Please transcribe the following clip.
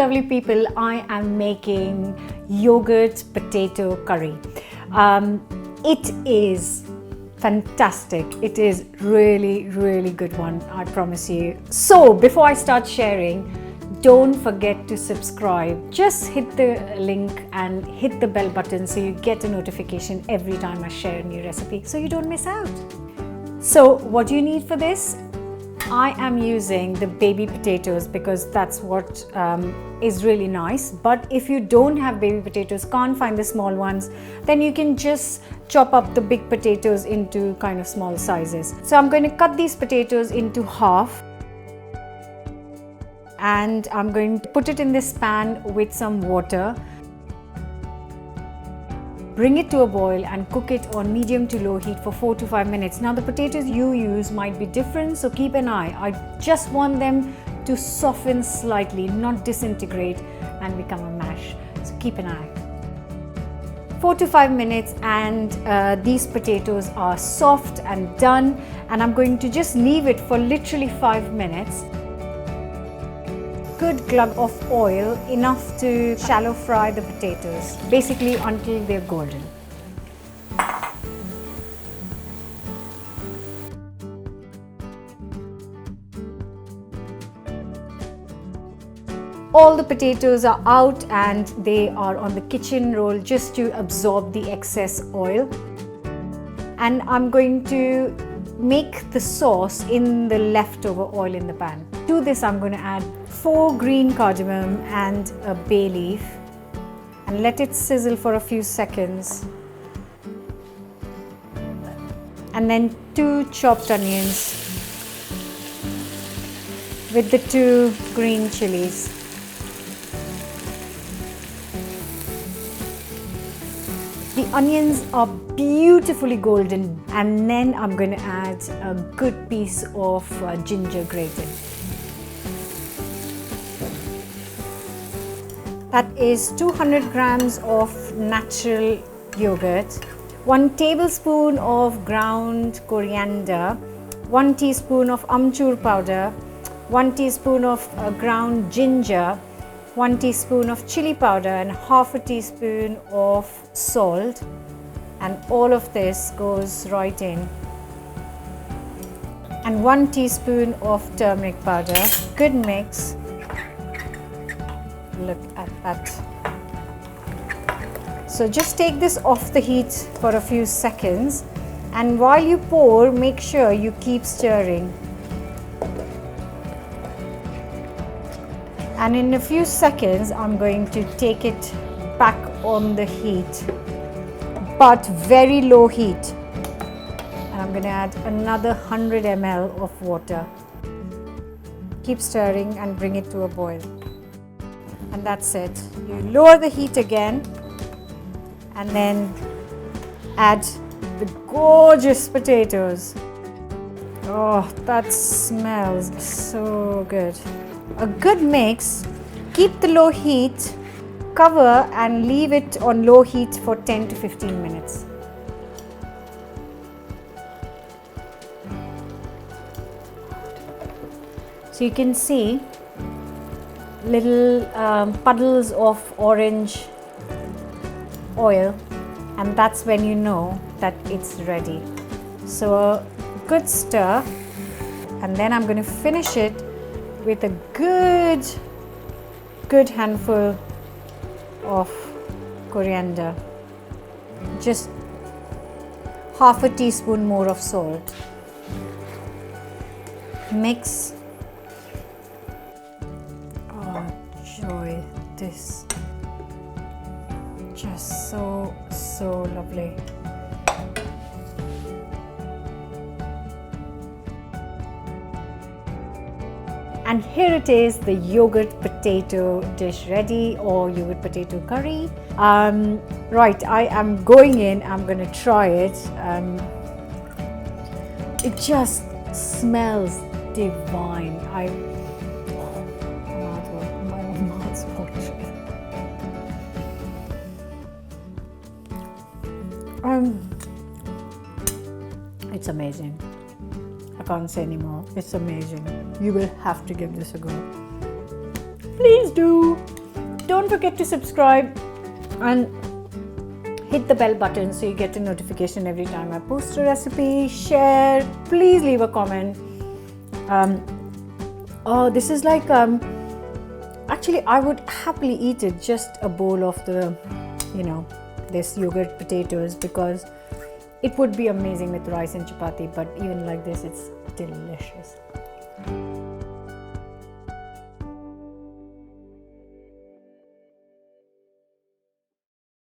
lovely people, I am making yogurt potato curry. It is fantastic. It is really good one, I promise you. So before I start sharing, don't forget to subscribe. Just hit the link and hit the bell button so you get a notification every time I share a new recipe so you don't miss out. So what do you need for this? I am using the baby potatoes because that's what is really nice. But if you don't have baby potatoes, can't find the small ones, then you can just chop up the big potatoes into kind of small sizes. So I'm going to cut these potatoes into half. And I'm going to put it in this pan with some water. Bring it to a boil and cook it on medium to low heat for 4 to 5 minutes. Now the potatoes you use might be different, so keep an eye. I just want them to soften slightly, not disintegrate and become a mash. So keep an eye. 4 to 5 minutes and these potatoes are soft and done, and I'm going to just leave it for literally 5 minutes. Good glug of oil, enough to shallow fry the potatoes, basically until they're golden. All the potatoes are out and they are on the kitchen roll just to absorb the excess oil. And I'm going to make the sauce in the leftover oil in the pan. To this I'm going to add 4 green cardamom and a bay leaf and let it sizzle for a few seconds. And then 2 chopped onions with the 2 green chilies. The onions are beautifully golden, and then I'm going to add a good piece of ginger grated. That is 200 grams of natural yogurt, 1 tablespoon of ground coriander, 1 teaspoon of amchur powder, 1 teaspoon of ground ginger, 1 teaspoon of chili powder and half a teaspoon of salt, and all of this goes right in, and 1 teaspoon of turmeric powder. Good mix. Look at that. So just take this off the heat for a few seconds, and while you pour, make sure you keep stirring. And in a few seconds, I'm going to take it back on the heat, but very low heat. And I'm going to add another 100 ml of water. Keep stirring and bring it to a boil. And that's it. You lower the heat again and then add the gorgeous potatoes. Oh, that smells so good. A good mix. Keep the low heat, cover and leave it on low heat for 10 to 15 minutes. So you can see little puddles of orange oil, and that's when you know that it's ready. So a good stir, and then I'm going to finish it with a good handful of coriander, just half a teaspoon more of salt. Mix. Oh joy, this just so lovely. And here it is, the yogurt potato dish ready, or yogurt potato curry. Right, I am going in, I'm going to try it. It just smells divine. My mouth's watering. It's amazing. I can't say anymore. It's amazing. You will have to give this a go. please do. Don't forget to subscribe and hit the bell button so you get a notification every time I post a recipe. Share, please leave a comment. Oh, this is like actually I would happily eat it, just a bowl of the, this yogurt potatoes, because it would be amazing with rice and chapati, but even like this it's delicious.